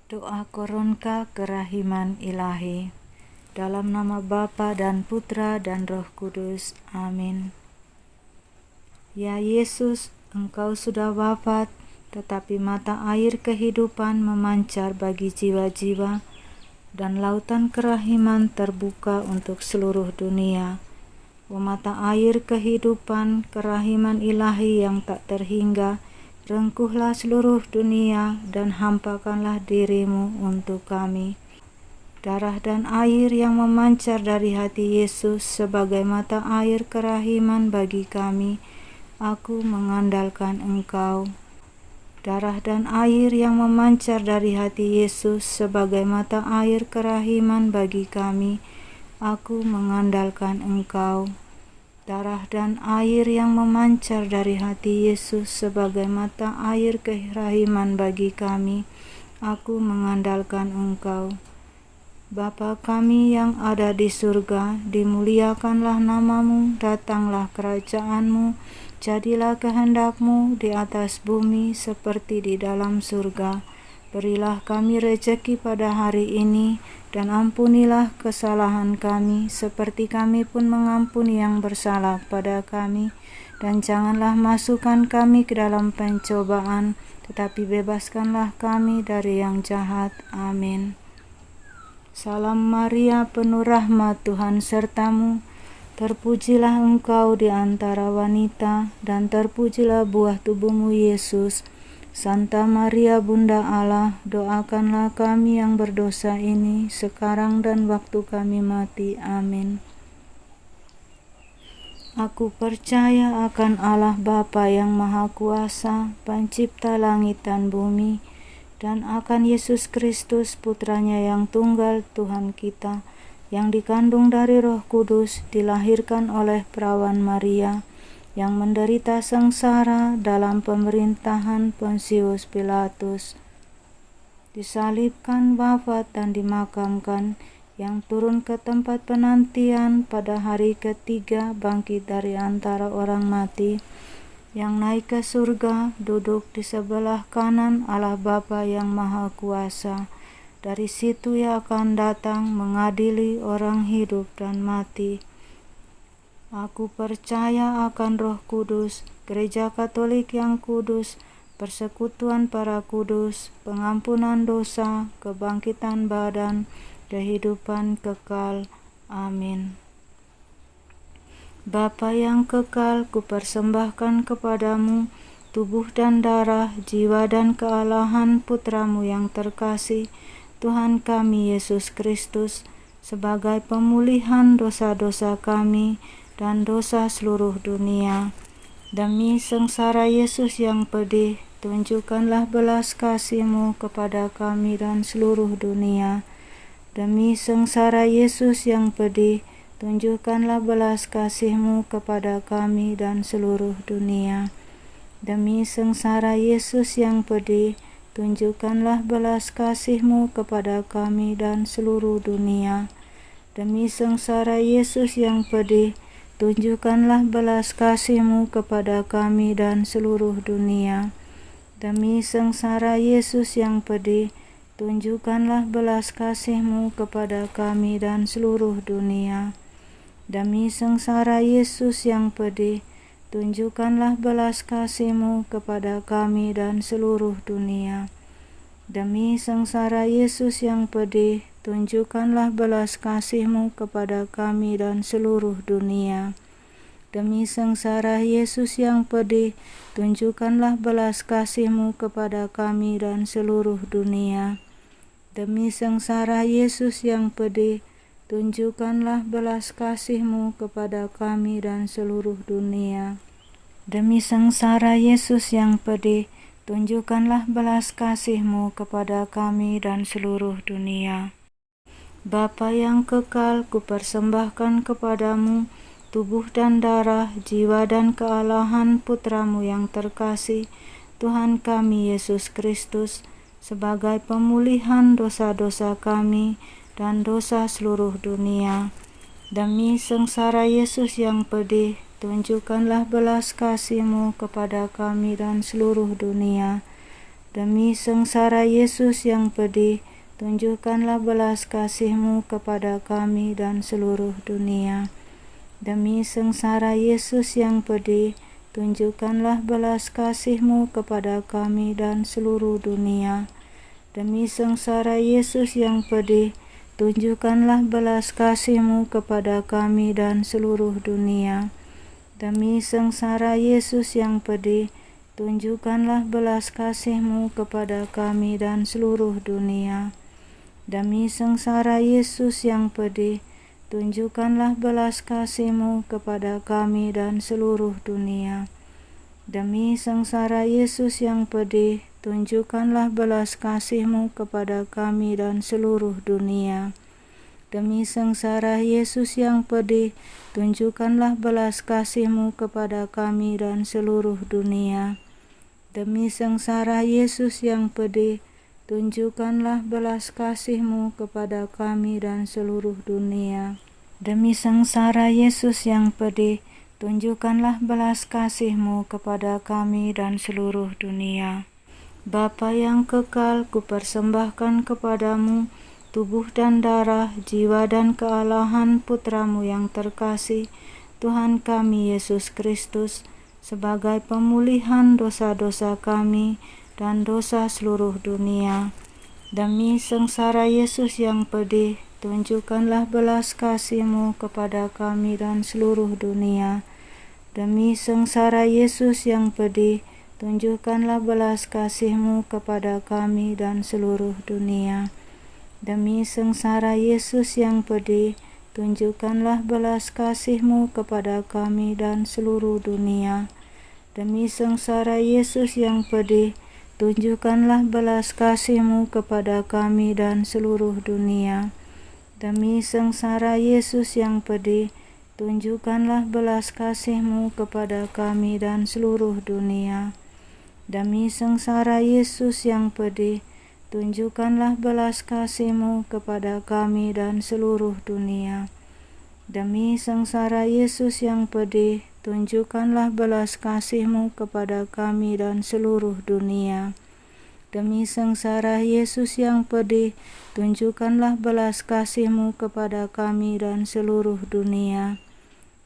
Doa Koronka Kerahiman Ilahi. Dalam nama Bapa dan Putra dan Roh Kudus. Amin. Ya Yesus, Engkau sudah wafat, tetapi mata air kehidupan memancar bagi jiwa-jiwa, dan lautan kerahiman terbuka untuk seluruh dunia. O mata air kehidupan, kerahiman ilahi yang tak terhingga, rengkuhlah seluruh dunia dan hampakanlah dirimu untuk kami. Darah dan air yang memancar dari hati Yesus sebagai mata air kerahiman bagi kami, aku mengandalkan Engkau. Darah dan air yang memancar dari hati Yesus sebagai mata air kerahiman bagi kami, aku mengandalkan Engkau. Darah dan air yang memancar dari hati Yesus sebagai mata air kerahiman bagi kami, aku mengandalkan Engkau. Bapa kami yang ada di surga, dimuliakanlah namamu, datanglah kerajaanmu, jadilah kehendak-Mu di atas bumi seperti di dalam surga. Berilah kami rejeki pada hari ini, dan ampunilah kesalahan kami, seperti kami pun mengampuni yang bersalah pada kami. Dan janganlah masukkan kami ke dalam pencobaan, tetapi bebaskanlah kami dari yang jahat. Amin. Salam Maria, penuh rahmat, Tuhan sertamu. Terpujilah engkau di antara wanita, dan terpujilah buah tubuhmu Yesus. Santa Maria Bunda Allah, doakanlah kami yang berdosa ini, sekarang dan waktu kami mati. Amin. Aku percaya akan Allah Bapa yang Maha Kuasa, Pencipta langit dan bumi, dan akan Yesus Kristus, Putranya yang tunggal, Tuhan kita, yang dikandung dari Roh Kudus, dilahirkan oleh perawan Maria, yang menderita sengsara dalam pemerintahan Pontius Pilatus, disalibkan, wafat, dan dimakamkan, yang turun ke tempat penantian, pada hari ketiga bangkit dari antara orang mati, yang naik ke surga, duduk di sebelah kanan Allah Bapa yang Maha Kuasa. Dari situ Ia akan datang mengadili orang hidup dan mati. Aku percaya akan Roh Kudus, Gereja Katolik yang kudus, persekutuan para kudus, pengampunan dosa, kebangkitan badan, kehidupan kekal. Amin. Bapa yang kekal, kupersembahkan kepadamu tubuh dan darah, jiwa dan kealahan Putramu yang terkasih, Tuhan kami Yesus Kristus, sebagai pemulihan dosa-dosa kami dan dosa seluruh dunia. Demi sengsara Yesus yang pedih, tunjukkanlah belas kasih-Mu kepada kami dan seluruh dunia. Demi sengsara Yesus yang pedih, tunjukkanlah belas kasih-Mu kepada kami dan seluruh dunia. Demi sengsara Yesus yang pedih, tunjukkanlah belas kasih-Mu kepada kami dan seluruh dunia. Demi sengsara Yesus yang pedih, tunjukkanlah belas kasih-Mu kepada kami dan seluruh dunia. Demi sengsara Yesus yang pedih, tunjukkanlah belas kasih-Mu kepada kami dan seluruh dunia. Demi sengsara Yesus yang pedih, tunjukkanlah belas kasih-Mu kepada kami dan seluruh dunia. Demi sengsara Yesus yang pedih, tunjukkanlah belas kasih-Mu kepada kami dan seluruh dunia. Demi sengsara Yesus yang pedih, tunjukkanlah belas kasih-Mu kepada kami dan seluruh dunia. Demi sengsara Yesus yang pedih, tunjukkanlah belas kasih-Mu kepada kami dan seluruh dunia. Demi sengsara Yesus yang pedih, tunjukkanlah belas kasih-Mu kepada kami dan seluruh dunia. Bapa yang kekal, kupersembahkan kepadamu tubuh dan darah, jiwa dan kealahan Putramu yang terkasih, Tuhan kami Yesus Kristus, sebagai pemulihan dosa-dosa kami dan dosa seluruh dunia. Demi sengsara Yesus yang pedih, tunjukkanlah belas kasih-Mu kepada kami dan seluruh dunia. Demi sengsara Yesus yang pedih, tunjukkanlah belas kasih-Mu kepada kami dan seluruh dunia. Demi sengsara Yesus yang pedih, tunjukkanlah belas kasih-Mu kepada kami dan seluruh dunia. Demi sengsara Yesus yang pedih, tunjukkanlah belas kasih-Mu kepada kami dan seluruh dunia. Demi sengsara Yesus yang pedih, tunjukkanlah belas kasih-Mu kepada kami dan seluruh dunia. Demi sengsara Yesus yang pedih, tunjukkanlah belas kasih-Mu kepada kami dan seluruh dunia. Demi sengsara Yesus yang pedih, tunjukkanlah belas kasih-Mu kepada kami dan seluruh dunia. Demi sengsara Yesus yang pedih, tunjukkanlah belas kasih-Mu kepada kami dan seluruh dunia. Demi sengsara Yesus yang pedih, tunjukkanlah belas kasih-Mu kepada kami dan seluruh dunia. Demi sengsara Yesus yang pedih, tunjukkanlah belas kasih-Mu kepada kami dan seluruh dunia. Bapa yang kekal, kupersembahkan kepadamu tubuh dan darah, jiwa dan kealahan Putra-Mu yang terkasih, Tuhan kami Yesus Kristus, sebagai pemulihan dosa-dosa kami dan dosa seluruh dunia. Demi sengsara Yesus yang pedih, tunjukkanlah belas kasih-Mu kepada kami dan seluruh dunia. Demi sengsara Yesus yang pedih, tunjukkanlah belas kasih-Mu kepada kami dan seluruh dunia. Demi sengsara Yesus yang pedih, tunjukkanlah belas kasih-Mu kepada kami dan seluruh dunia. Demi sengsara Yesus yang pedih, tunjukkanlah belas kasih-Mu kepada kami dan seluruh dunia. Demi sengsara Yesus yang pedih, tunjukkanlah belas kasih-Mu kepada kami dan seluruh dunia. Demi sengsara Yesus yang pedih, tunjukkanlah belas kasih-Mu kepada kami dan seluruh dunia. Demi sengsara Yesus yang pedih, tunjukkanlah belas kasih-Mu kepada kami dan seluruh dunia. Demi sengsara Yesus yang pedih, tunjukkanlah belas kasih-Mu kepada kami dan seluruh dunia.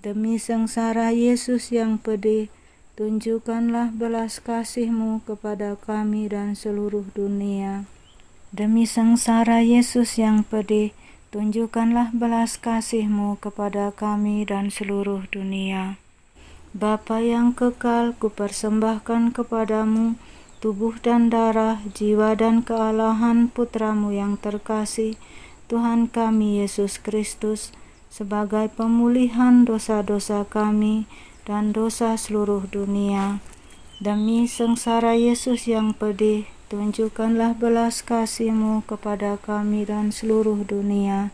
Demi sengsara Yesus yang pedih, tunjukkanlah belas kasih-Mu kepada kami dan seluruh dunia. Demi sengsara Yesus yang pedih, tunjukkanlah belas kasih-Mu kepada kami dan seluruh dunia. Bapa yang kekal, kupersembahkan kepadamu tubuh dan darah, jiwa dan kealahan Putra-Mu yang terkasih, Tuhan kami Yesus Kristus, sebagai pemulihan dosa-dosa kami dan dosa seluruh dunia. Demi sengsara Yesus yang pedih, tunjukkanlah belas kasih-Mu kepada kami dan seluruh dunia.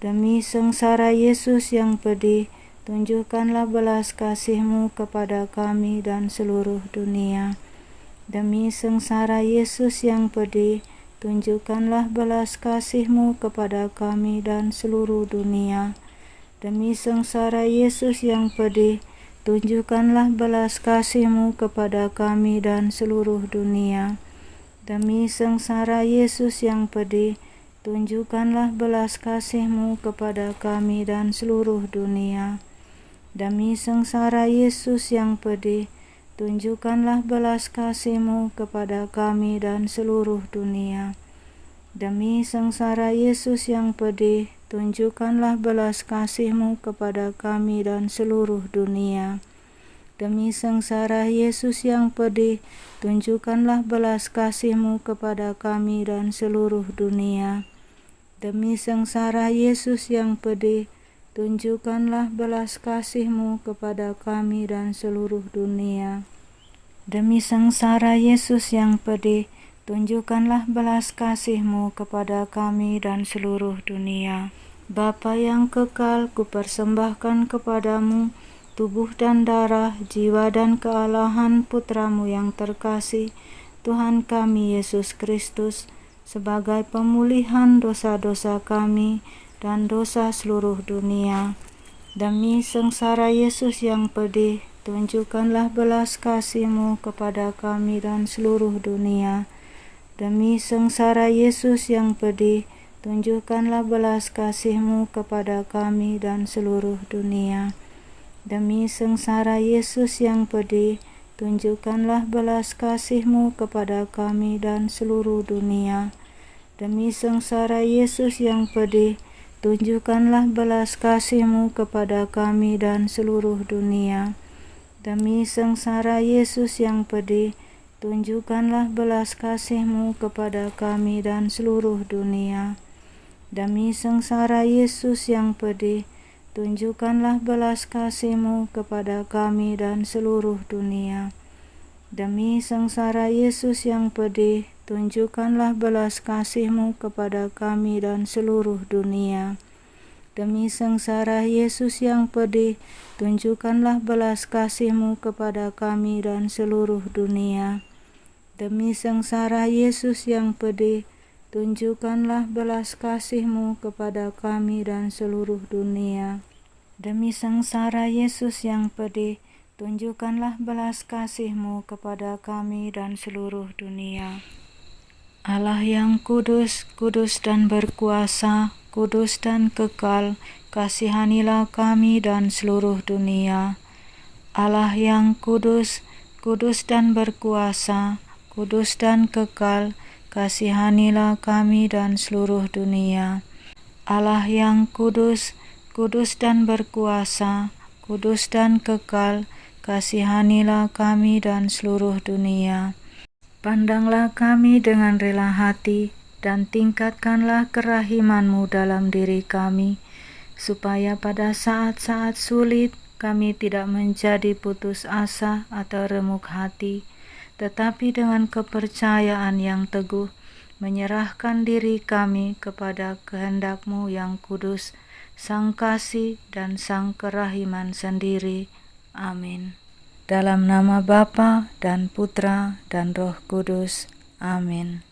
Demi sengsara Yesus yang pedih, tunjukkanlah belas kasih-Mu kepada kami dan seluruh dunia. Demi sengsara Yesus yang pedih, tunjukkanlah belas kasih-Mu kepada kami dan seluruh dunia. Demi sengsara Yesus yang pedih, tunjukkanlah belas kasih-Mu kepada kami dan seluruh dunia. Demi sengsara Yesus yang pedih, tunjukkanlah belas kasih-Mu kepada kami dan seluruh dunia. Demi sengsara Yesus yang pedih, tunjukkanlah belas kasih-Mu kepada kami dan seluruh dunia. Demi sengsara Yesus yang pedih, tunjukkanlah belas kasih-Mu kepada kami dan seluruh dunia. Demi sengsara Yesus yang pedih, tunjukkanlah belas kasih-Mu kepada kami dan seluruh dunia. Demi sengsara Yesus yang pedih, tunjukkanlah belas kasih-Mu kepada kami dan seluruh dunia. Demi sengsara Yesus yang pedih, tunjukkanlah belas kasih-Mu kepada kami dan seluruh dunia. Bapa yang kekal, kupersembahkan kepadamu tubuh dan darah, jiwa dan kealahan Putra-Mu yang terkasih, Tuhan kami Yesus Kristus, sebagai pemulihan dosa-dosa kami dan dosa seluruh dunia. Demi sengsara Yesus yang pedih, tunjukkanlah belas kasih-Mu kepada kami dan seluruh dunia. Demi sengsara Yesus yang pedih, tunjukkanlah belas kasih-Mu kepada kami dan seluruh dunia. Demi sengsara Yesus yang pedih, tunjukkanlah belas kasih-Mu kepada kami dan seluruh dunia. Demi sengsara Yesus yang pedih, tunjukkanlah belas kasih-Mu kepada kami dan seluruh dunia. Demi sengsara Yesus yang pedih, tunjukkanlah belas kasih-Mu kepada kami dan seluruh dunia. Demi sengsara Yesus yang pedih, tunjukkanlah belas kasih-Mu kepada kami dan seluruh dunia. Demi sengsara Yesus yang pedih, tunjukkanlah belas kasih-Mu kepada kami dan seluruh dunia. Demi sengsara Yesus yang pedih, tunjukkanlah belas kasih-Mu kepada kami dan seluruh dunia. Demi sengsara Yesus yang pedih, tunjukkanlah belas kasih-Mu kepada kami dan seluruh dunia. Demi sengsara Yesus yang pedih, tunjukkanlah belas kasih-Mu kepada kami dan seluruh dunia. Allah yang kudus, kudus dan berkuasa, kudus dan kekal, kasihanilah kami dan seluruh dunia. Allah yang kudus, kudus dan berkuasa, kudus dan kekal, kasihanilah kami dan seluruh dunia. Allah yang kudus, kudus dan berkuasa, kudus dan kekal, kasihanilah kami dan seluruh dunia. Pandanglah kami dengan rela hati, dan tingkatkanlah kerahiman-Mu dalam diri kami, supaya pada saat-saat sulit kami tidak menjadi putus asa atau remuk hati, tetapi dengan kepercayaan yang teguh, menyerahkan diri kami kepada kehendak-Mu yang kudus, Sang Kasih dan Sang Kerahiman sendiri. Amin. Dalam nama Bapa dan Putra dan Roh Kudus. Amin.